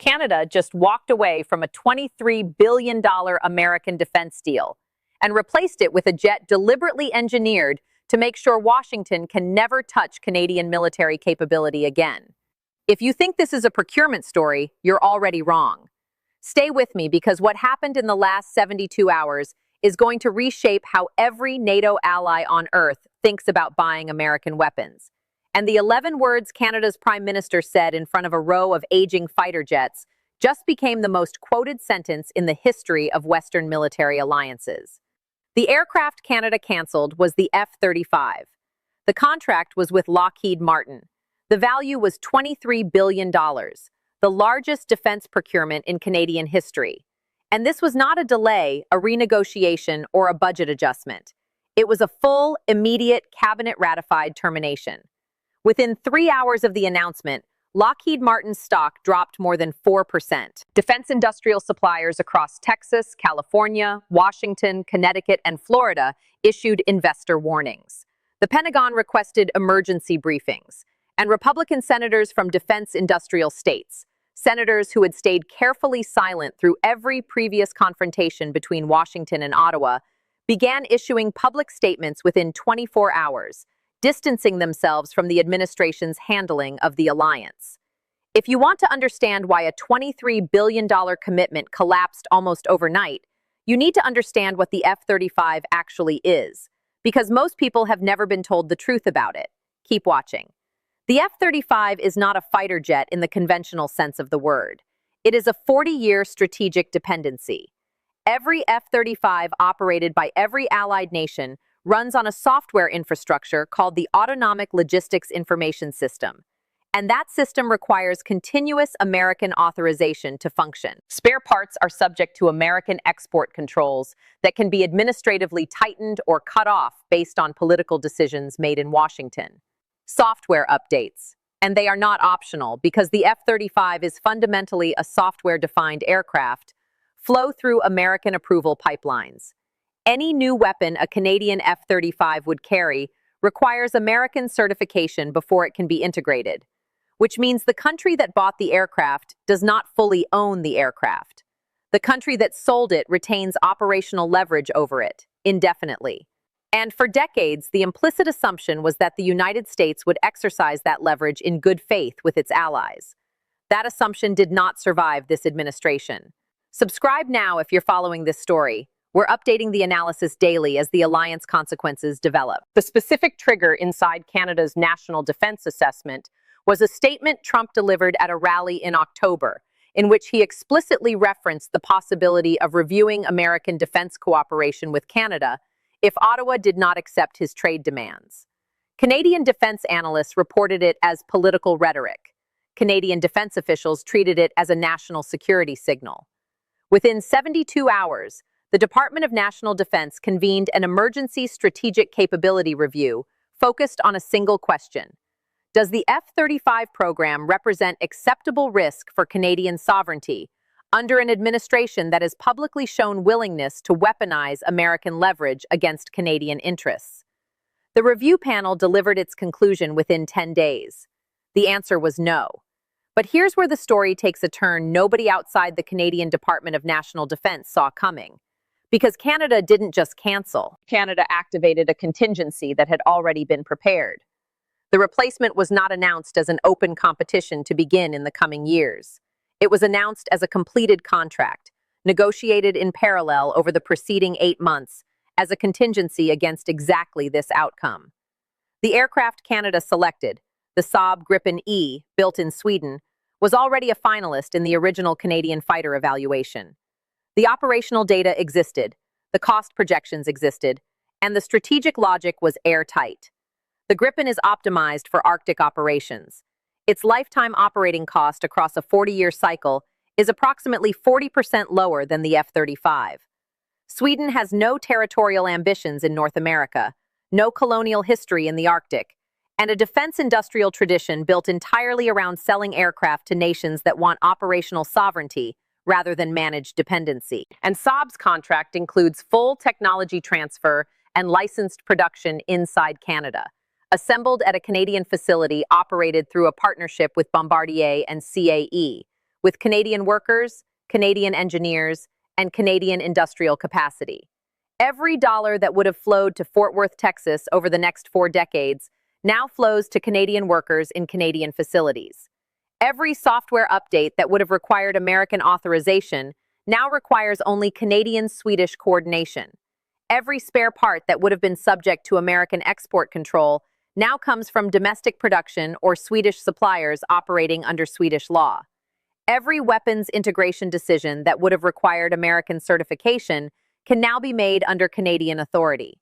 Canada just walked away from a $23 billion American defense deal and replaced it with a jet deliberately engineered to make sure Washington can never touch Canadian military capability again. If you think this is a procurement story, you're already wrong. Stay with me because what happened in the last 72 hours is going to reshape how every NATO ally on Earth thinks about buying American weapons. And the 11 words Canada's Prime Minister said in front of a row of aging fighter jets just became the most quoted sentence in the history of Western military alliances. The aircraft Canada canceled was the F-35. The contract was with Lockheed Martin. The value was $23 billion, the largest defense procurement in Canadian history. And this was not a delay, a renegotiation, or a budget adjustment. It was a full, immediate, cabinet-ratified termination. Within 3 hours of the announcement, Lockheed Martin's stock dropped more than 4%. Defense industrial suppliers across Texas, California, Washington, Connecticut, and Florida issued investor warnings. The Pentagon requested emergency briefings, and Republican senators from defense industrial states, senators who had stayed carefully silent through every previous confrontation between Washington and Ottawa, began issuing public statements within 24 hours, distancing themselves from the administration's handling of the alliance. If you want to understand why a $23 billion commitment collapsed almost overnight, you need to understand what the F-35 actually is, because most people have never been told the truth about it. Keep watching. The F-35 is not a fighter jet in the conventional sense of the word. It is a 40-year strategic dependency. Every F-35 operated by every allied nation runs on a software infrastructure called the Autonomic Logistics Information System, and that system requires continuous American authorization to function. Spare parts are subject to American export controls that can be administratively tightened or cut off based on political decisions made in Washington. Software updates, and they are not optional because the F-35 is fundamentally a software-defined aircraft, flow through American approval pipelines. Any new weapon a Canadian F-35 would carry requires American certification before it can be integrated, which means the country that bought the aircraft does not fully own the aircraft. The country that sold it retains operational leverage over it, indefinitely. And for decades, the implicit assumption was that the United States would exercise that leverage in good faith with its allies. That assumption did not survive this administration. Subscribe now if you're following this story. We're updating the analysis daily as the alliance consequences develop. The specific trigger inside Canada's National Defense Assessment was a statement Trump delivered at a rally in October, in which he explicitly referenced the possibility of reviewing American defense cooperation with Canada if Ottawa did not accept his trade demands. Canadian defense analysts reported it as political rhetoric. Canadian defense officials treated it as a national security signal. Within 72 hours, the Department of National Defense convened an emergency strategic capability review focused on a single question. Does the F-35 program represent acceptable risk for Canadian sovereignty under an administration that has publicly shown willingness to weaponize American leverage against Canadian interests? The review panel delivered its conclusion within 10 days. The answer was no. But here's where the story takes a turn nobody outside the Canadian Department of National Defense saw coming. Because Canada didn't just cancel. Canada activated a contingency that had already been prepared. The replacement was not announced as an open competition to begin in the coming years. It was announced as a completed contract, negotiated in parallel over the preceding 8 months as a contingency against exactly this outcome. The aircraft Canada selected, the Saab Gripen E, built in Sweden, was already a finalist in the original Canadian fighter evaluation. The operational data existed, the cost projections existed, and the strategic logic was airtight. The Gripen is optimized for Arctic operations. Its lifetime operating cost across a 40-year cycle is approximately 40% lower than the F-35. Sweden has no territorial ambitions in North America, no colonial history in the Arctic, and a defense industrial tradition built entirely around selling aircraft to nations that want operational sovereignty rather than managed dependency. And Saab's contract includes full technology transfer and licensed production inside Canada, assembled at a Canadian facility operated through a partnership with Bombardier and CAE, with Canadian workers, Canadian engineers, and Canadian industrial capacity. Every dollar that would have flowed to Fort Worth, Texas over the next 4 decades now flows to Canadian workers in Canadian facilities. Every software update that would have required American authorization now requires only Canadian-Swedish coordination. Every spare part that would have been subject to American export control now comes from domestic production or Swedish suppliers operating under Swedish law. Every weapons integration decision that would have required American certification can now be made under Canadian authority.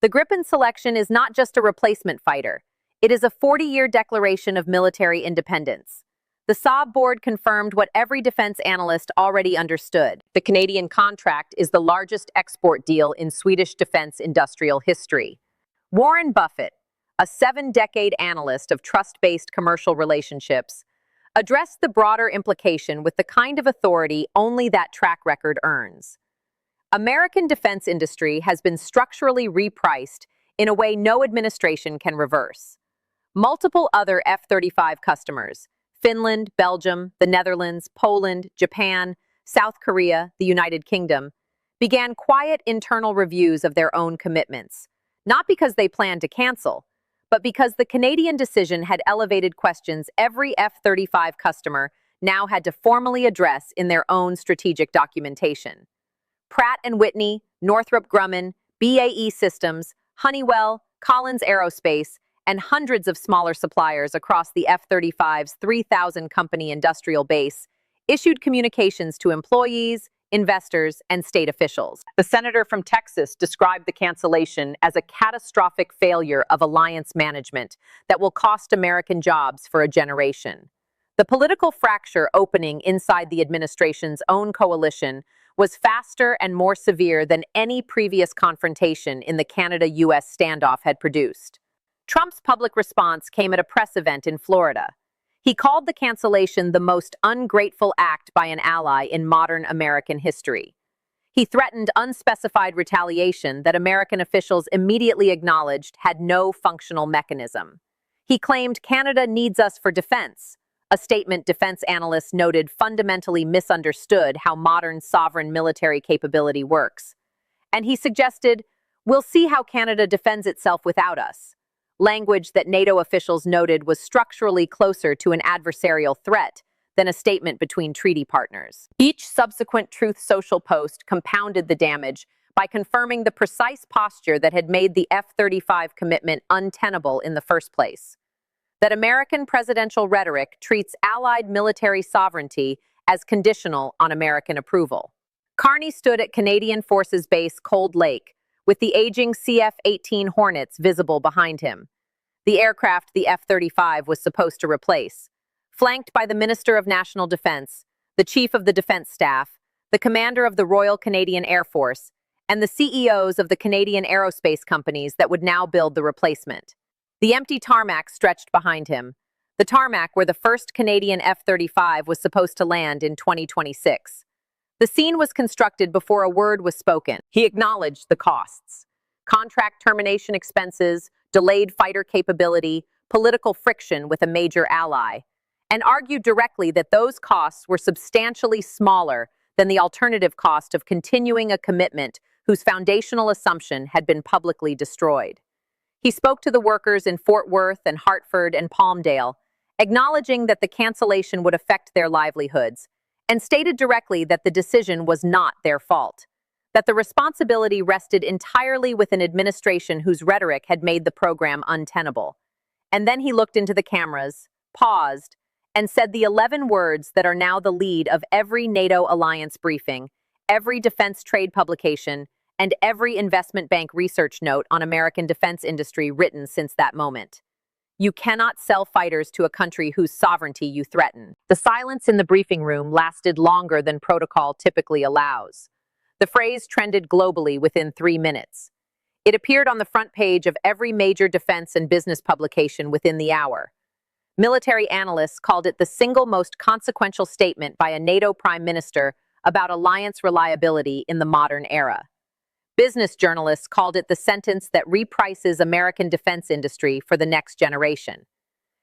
The Gripen selection is not just a replacement fighter. It is a 40-year declaration of military independence. The Saab board confirmed what every defense analyst already understood. The Canadian contract is the largest export deal in Swedish defense industrial history. Warren Buffett, a 7-decade analyst of trust-based commercial relationships, addressed the broader implication with the kind of authority only that track record earns. American defense industry has been structurally repriced in a way no administration can reverse. Multiple other F-35 customers, Finland, Belgium, the Netherlands, Poland, Japan, South Korea, the United Kingdom, began quiet internal reviews of their own commitments, not because they planned to cancel, but because the Canadian decision had elevated questions every F-35 customer now had to formally address in their own strategic documentation. Pratt & Whitney, Northrop Grumman, BAE Systems, Honeywell, Collins Aerospace, and hundreds of smaller suppliers across the F-35's 3,000 company industrial base issued communications to employees, investors, and state officials. The senator from Texas described the cancellation as a catastrophic failure of alliance management that will cost American jobs for a generation. The political fracture opening inside the administration's own coalition was faster and more severe than any previous confrontation in the Canada-US standoff had produced. Trump's public response came at a press event in Florida. He called the cancellation the most ungrateful act by an ally in modern American history. He threatened unspecified retaliation that American officials immediately acknowledged had no functional mechanism. He claimed Canada needs us for defense, a statement defense analysts noted fundamentally misunderstood how modern sovereign military capability works. And he suggested, "We'll see how Canada defends itself without us," language that NATO officials noted was structurally closer to an adversarial threat than a statement between treaty partners. Each subsequent Truth Social post compounded the damage by confirming the precise posture that had made the F-35 commitment untenable in the first place. That American presidential rhetoric treats allied military sovereignty as conditional on American approval. Carney stood at Canadian Forces Base Cold Lake, with the aging CF-18 Hornets visible behind him, the aircraft the F-35 was supposed to replace, flanked by the Minister of National Defense, the Chief of the Defense Staff, the Commander of the Royal Canadian Air Force, and the CEOs of the Canadian aerospace companies that would now build the replacement. The empty tarmac stretched behind him, the tarmac where the first Canadian F-35 was supposed to land in 2026. The scene was constructed before a word was spoken. He acknowledged the costs: contract termination expenses, delayed fighter capability, political friction with a major ally, and argued directly that those costs were substantially smaller than the alternative cost of continuing a commitment whose foundational assumption had been publicly destroyed. He spoke to the workers in Fort Worth and Hartford and Palmdale, acknowledging that the cancellation would affect their livelihoods, and stated directly that the decision was not their fault, that the responsibility rested entirely with an administration whose rhetoric had made the program untenable. And then he looked into the cameras, paused, and said the 11 words that are now the lead of every NATO alliance briefing, every defense trade publication, and every investment bank research note on American defense industry written since that moment. You cannot sell fighters to a country whose sovereignty you threaten. The silence in the briefing room lasted longer than protocol typically allows. The phrase trended globally within 3 minutes. It appeared on the front page of every major defense and business publication within the hour. Military analysts called it the single most consequential statement by a NATO prime minister about alliance reliability in the modern era. Business journalists called it the sentence that reprices American defense industry for the next generation.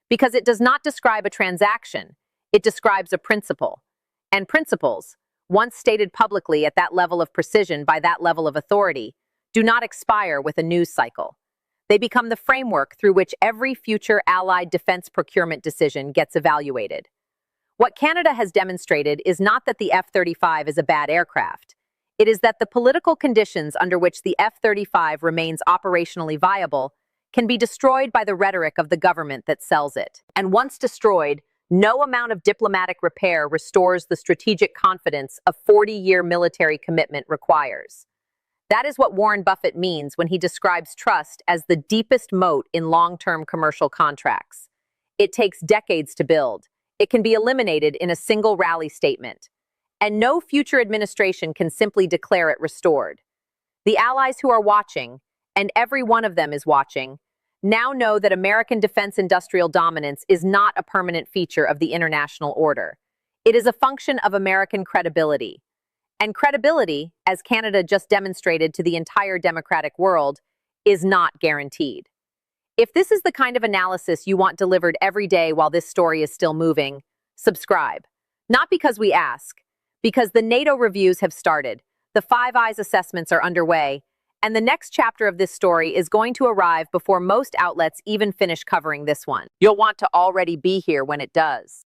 Because it does not describe a transaction, it describes a principle. And principles, once stated publicly at that level of precision by that level of authority, do not expire with a news cycle. They become the framework through which every future allied defense procurement decision gets evaluated. What Canada has demonstrated is not that the F-35 is a bad aircraft. It is that the political conditions under which the F-35 remains operationally viable can be destroyed by the rhetoric of the government that sells it. And once destroyed, no amount of diplomatic repair restores the strategic confidence a 40-year military commitment requires. That is what Warren Buffett means when he describes trust as the deepest moat in long-term commercial contracts. It takes decades to build. It can be eliminated in a single rally statement. And no future administration can simply declare it restored. The allies who are watching, and every one of them is watching, now know that American defense industrial dominance is not a permanent feature of the international order. It is a function of American credibility. And credibility, as Canada just demonstrated to the entire democratic world, is not guaranteed. If this is the kind of analysis you want delivered every day while this story is still moving, subscribe. Not because we ask, because the NATO reviews have started, the Five Eyes assessments are underway, and the next chapter of this story is going to arrive before most outlets even finish covering this one. You'll want to already be here when it does.